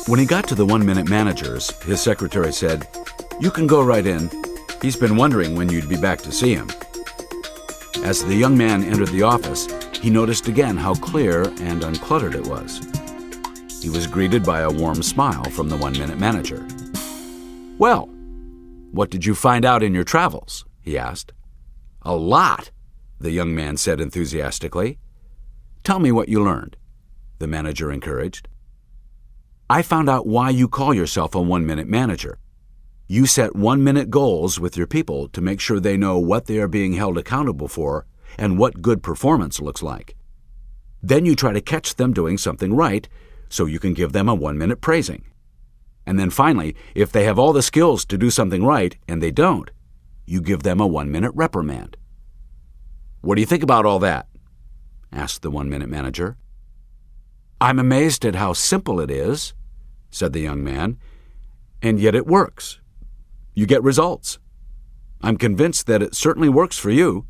When he got to the 1-minute managers, his secretary said, "You can go right in. He's been wondering when you'd be back to see him." As the young man entered the office, he noticed again how clear and uncluttered it was. He was greeted by a warm smile from the 1-minute manager. "Well, what did you find out in your travels?" he asked. "A lot," the young man said enthusiastically. "Tell me what you learned," the manager encouraged. "I found out why you call yourself a 1-minute manager. You set 1-minute goals with your people to make sure they know what they are being held accountable for and what good performance looks like. Then you try to catch them doing something right so you can give them a 1-minute praising. And then finally, if they have all the skills to do something right and they don't, you give them a 1-minute reprimand." "What do you think about all that?" asked the 1-minute manager. "I'm amazed at how simple it is," said the young man, "and yet it works. You get results. I'm convinced that it certainly works for you."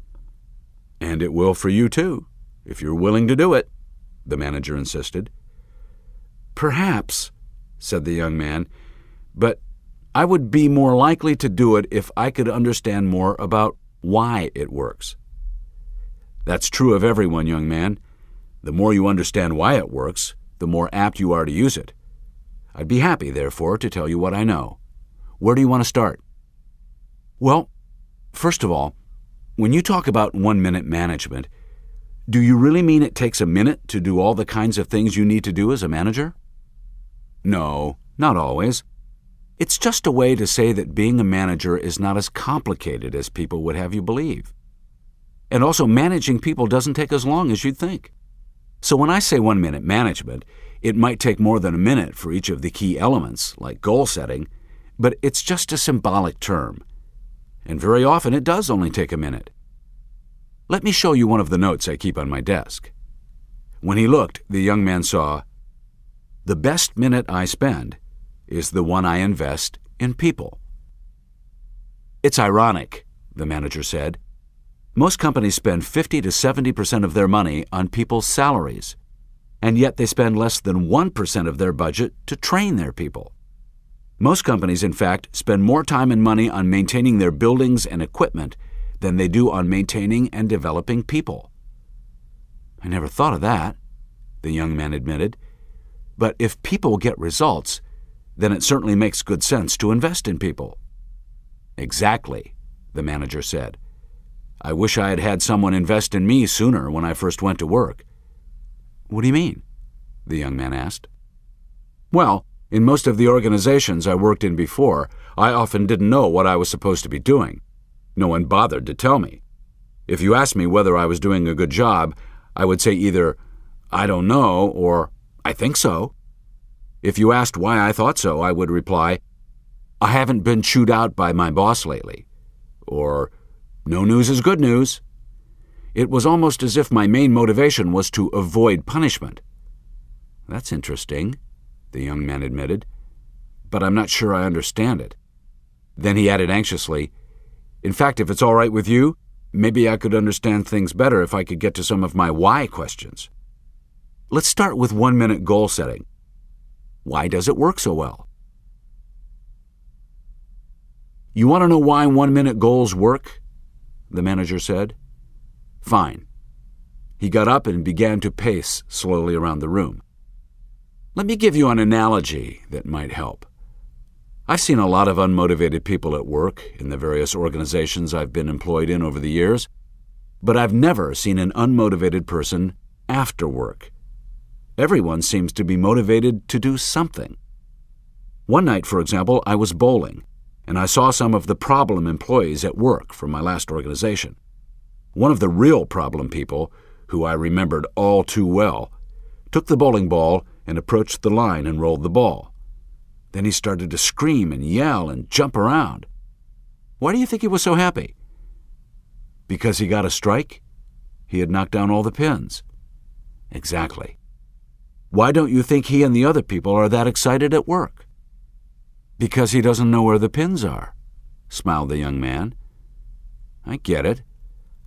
"And it will for you too, if you're willing to do it," the manager insisted. "Perhaps," said the young man, "but I would be more likely to do it if I could understand more about why it works." "That's true of everyone, young man. The more you understand why it works, the more apt you are to use it. I'd be happy, therefore, to tell you what I know. Where do you want to start?" "Well, first of all, when you talk about 1-minute management, do you really mean it takes a minute to do all the kinds of things you need to do as a manager?" "No, not always. It's just a way to say that being a manager is not as complicated as people would have you believe. And also, managing people doesn't take as long as you'd think. So when I say 1-minute management, it might take more than a minute for each of the key elements, like goal setting, but it's just a symbolic term. And very often it does only take a minute. Let me show you one of the notes I keep on my desk." When he looked, the young man saw, "The best minute I spend is the one I invest in people." "It's ironic," the manager said. "Most companies spend 50 to 70% of their money on people's salaries, and yet they spend less than 1% of their budget to train their people. Most companies, in fact, spend more time and money on maintaining their buildings and equipment than they do on maintaining and developing people." "I never thought of that," the young man admitted. "But if people get results, then it certainly makes good sense to invest in people." "Exactly," the manager said. "I wish I had had someone invest in me sooner when I first went to work." "What do you mean?" the young man asked. "Well, in most of the organizations I worked in before, I often didn't know what I was supposed to be doing. No one bothered to tell me. If you asked me whether I was doing a good job, I would say either, 'I don't know,' or 'I think so.' If you asked why I thought so, I would reply, 'I haven't been chewed out by my boss lately,' or 'No news is good news.' It was almost as if my main motivation was to avoid punishment." "That's interesting," the young man admitted, "but I'm not sure I understand it." Then he added anxiously, "In fact, if it's all right with you, maybe I could understand things better if I could get to some of my why questions. Let's start with 1-minute goal setting. Why does it work so well?" "You want to know why 1-minute goals work?" the manager said. "Fine." He got up and began to pace slowly around the room. "Let me give you an analogy that might help. I've seen a lot of unmotivated people at work in the various organizations I've been employed in over the years, but I've never seen an unmotivated person after work. Everyone seems to be motivated to do something. One night, for example, I was bowling, and I saw some of the problem employees at work from my last organization. One of the real problem people, who I remembered all too well, took the bowling ball and approached the line and rolled the ball. Then he started to scream and yell and jump around. Why do you think he was so happy? Because he got a strike? He had knocked down all the pins. Exactly. Why don't you think he and the other people are that excited at work? Because he doesn't know where the pins are, smiled the young man. I get it.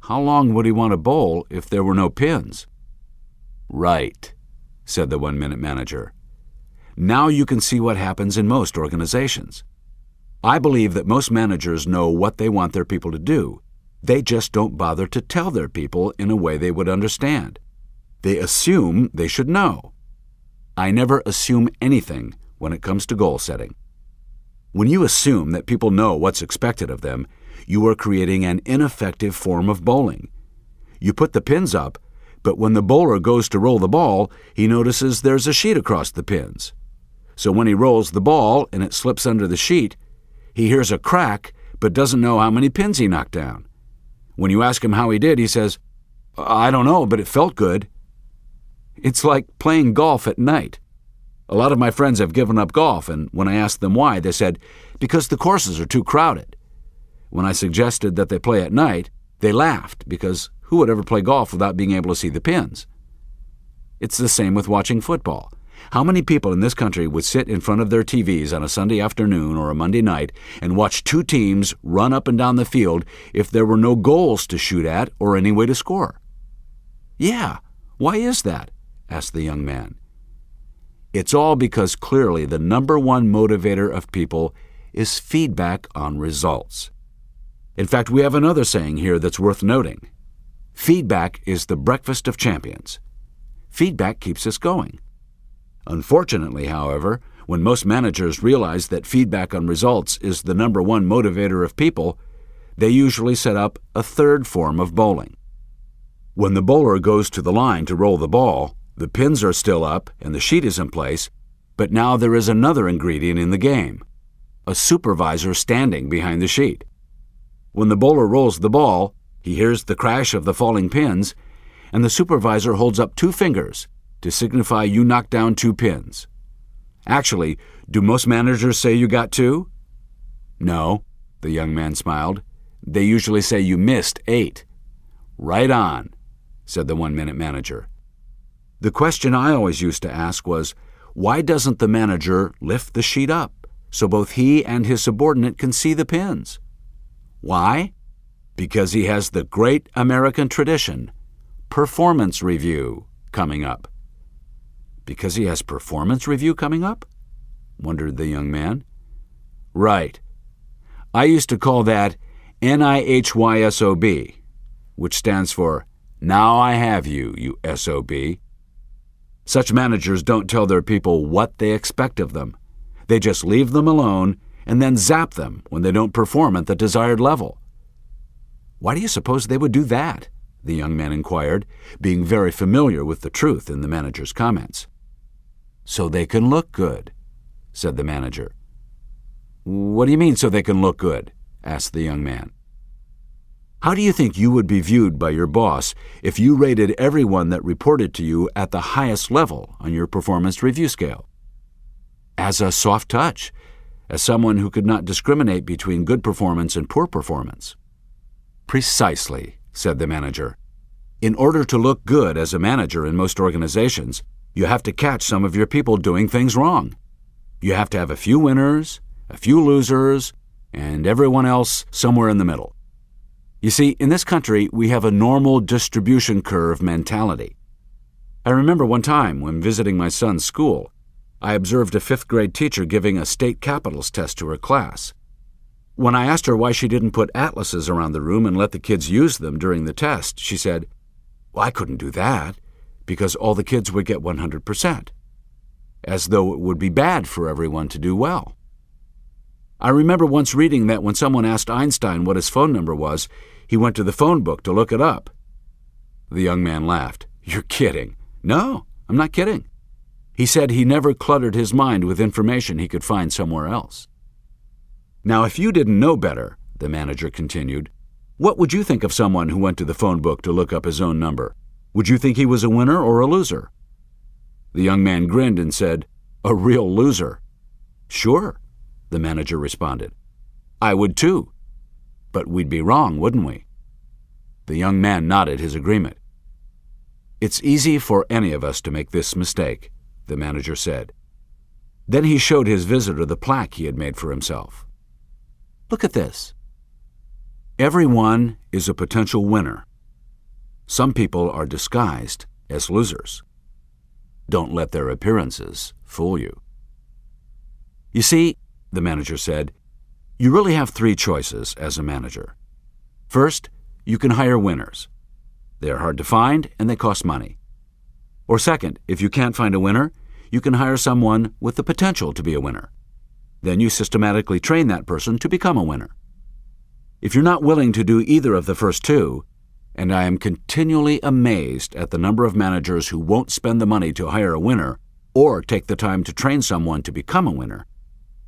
How long would he want to bowl if there were no pins? Right, said the 1-minute manager. Now you can see what happens in most organizations. I believe that most managers know what they want their people to do. They just don't bother to tell their people in a way they would understand. They assume they should know. I never assume anything when it comes to goal setting. When you assume that people know what's expected of them, you are creating an ineffective form of bowling. You put the pins up, but when the bowler goes to roll the ball, he notices there's a sheet across the pins. So when he rolls the ball and it slips under the sheet, he hears a crack but doesn't know how many pins he knocked down. When you ask him how he did, he says, "I don't know, but it felt good." It's like playing golf at night. A lot of my friends have given up golf, and when I asked them why, they said, because the courses are too crowded. When I suggested that they play at night, they laughed, because who would ever play golf without being able to see the pins? It's the same with watching football. How many people in this country would sit in front of their TVs on a Sunday afternoon or a Monday night and watch two teams run up and down the field if there were no goals to shoot at or any way to score? "Yeah, why is that?" asked the young man. It's all because clearly the number one motivator of people is feedback on results. In fact, we have another saying here that's worth noting. Feedback is the breakfast of champions. Feedback keeps us going. Unfortunately, however, when most managers realize that feedback on results is the number one motivator of people, they usually set up a third form of bowling. When the bowler goes to the line to roll the ball, the pins are still up and the sheet is in place, but now there is another ingredient in the game, a supervisor standing behind the sheet. When the bowler rolls the ball, he hears the crash of the falling pins, and the supervisor holds up two fingers to signify you knocked down 2 pins. Actually, do most managers say you got 2? No, the young man smiled. They usually say you missed 8. Right on, said the one-minute manager. The question I always used to ask was, why doesn't the manager lift the sheet up so both he and his subordinate can see the pins? Why? Because he has the great American tradition, performance review, coming up. Because he has performance review coming up? Wondered the young man. Right. I used to call that NIHYSOB, which stands for Now I Have You, you SOB. Such managers don't tell their people what they expect of them. They just leave them alone and then zap them when they don't perform at the desired level. Why do you suppose they would do that? The young man inquired, being very familiar with the truth in the manager's comments. So they can look good, said the manager. What do you mean, so they can look good? Asked the young man. How do you think you would be viewed by your boss if you rated everyone that reported to you at the highest level on your performance review scale? As a soft touch, as someone who could not discriminate between good performance and poor performance. Precisely, said the manager. In order to look good as a manager in most organizations, you have to catch some of your people doing things wrong. You have to have a few winners, a few losers, and everyone else somewhere in the middle. You see, in this country, we have a normal distribution curve mentality. I remember one time when visiting my son's school, I observed a 5th grade teacher giving a state capitals test to her class. When I asked her why she didn't put atlases around the room and let the kids use them during the test, she said, "Well, I couldn't do that, because all the kids would get 100%, as though it would be bad for everyone to do well." I remember once reading that when someone asked Einstein what his phone number was, he went to the phone book to look it up. The young man laughed. "You're kidding." "No, I'm not kidding." He said he never cluttered his mind with information he could find somewhere else. Now, if you didn't know better, the manager continued, what would you think of someone who went to the phone book to look up his own number? Would you think he was a winner or a loser? The young man grinned and said, "A real loser." "Sure," the manager responded. "I would too. But we'd be wrong, wouldn't we?" The young man nodded his agreement. "It's easy for any of us to make this mistake," the manager said. Then he showed his visitor the plaque he had made for himself. "Look at this. Everyone is a potential winner. Some people are disguised as losers. Don't let their appearances fool you." You see, the manager said, you really have three choices as a manager. First, you can hire winners. They are hard to find and they cost money. Or second, if you can't find a winner, you can hire someone with the potential to be a winner. Then you systematically train that person to become a winner. If you're not willing to do either of the first two, and I am continually amazed at the number of managers who won't spend the money to hire a winner or take the time to train someone to become a winner,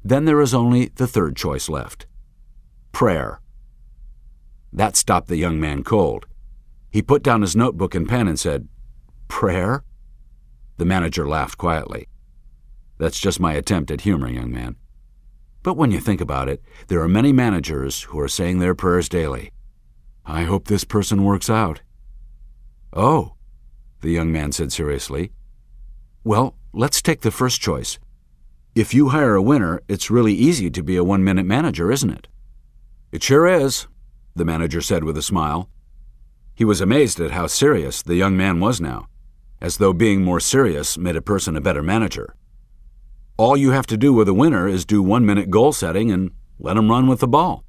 then there is only the third choice left: prayer. That stopped the young man cold. He put down his notebook and pen and said, "Prayer?" The manager laughed quietly. "That's just my attempt at humor, young man. But when you think about it, there are many managers who are saying their prayers daily. I hope this person works out." "Oh," the young man said seriously. "Well, let's take the first choice. If you hire a winner, it's really easy to be a one-minute manager, isn't it?" "It sure is," the manager said with a smile. He was amazed at how serious the young man was now, as though being more serious made a person a better manager. "All you have to do with a winner is do one-minute goal setting and let him run with the ball."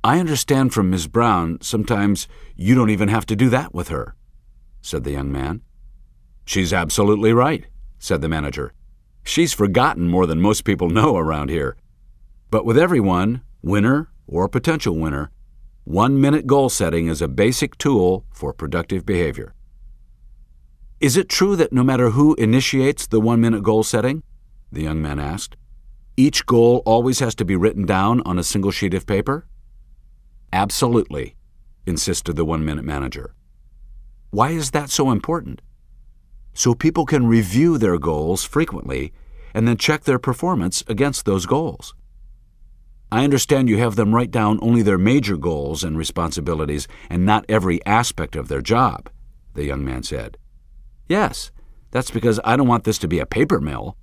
"I understand from Ms. Brown sometimes you don't even have to do that with her," said the young man. "She's absolutely right," said the manager. "She's forgotten more than most people know around here. But with everyone, winner or potential winner, one-minute goal setting is a basic tool for productive behavior." "Is it true that no matter who initiates the one-minute goal setting?" the young man asked. "Each goal always has to be written down on a single sheet of paper?" "Absolutely," insisted the one-minute manager. "Why is that so important?" "So people can review their goals frequently and then check their performance against those goals." "I understand you have them write down only their major goals and responsibilities and not every aspect of their job," the young man said. "Yes, that's because I don't want this to be a paper mill.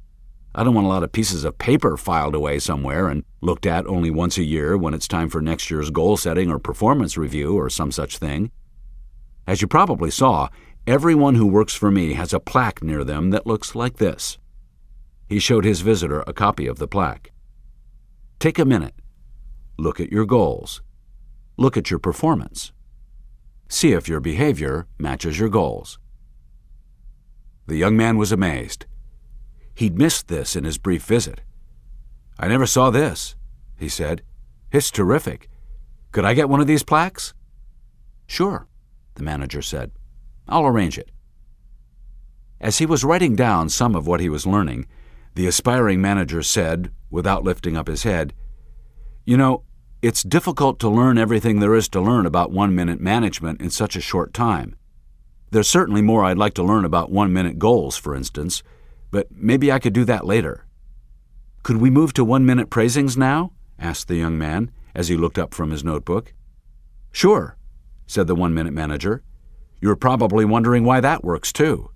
I don't want a lot of pieces of paper filed away somewhere and looked at only once a year when it's time for next year's goal setting or performance review or some such thing. As you probably saw, everyone who works for me has a plaque near them that looks like this." He showed his visitor a copy of the plaque. "Take a minute. Look at your goals. Look at your performance. See if your behavior matches your goals." The young man was amazed. He'd missed this in his brief visit. "I never saw this," he said. "It's terrific. Could I get one of these plaques?" "Sure," the manager said. "I'll arrange it." As he was writing down some of what he was learning, the aspiring manager said, without lifting up his head, "You know, it's difficult to learn everything there is to learn about one-minute management in such a short time. There's certainly more I'd like to learn about one-minute goals, for instance, but maybe I could do that later." "Could we move to one-minute praisings now?" asked the young man as he looked up from his notebook. "Sure," said the one-minute manager. "You're probably wondering why that works too."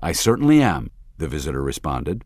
"I certainly am," the visitor responded.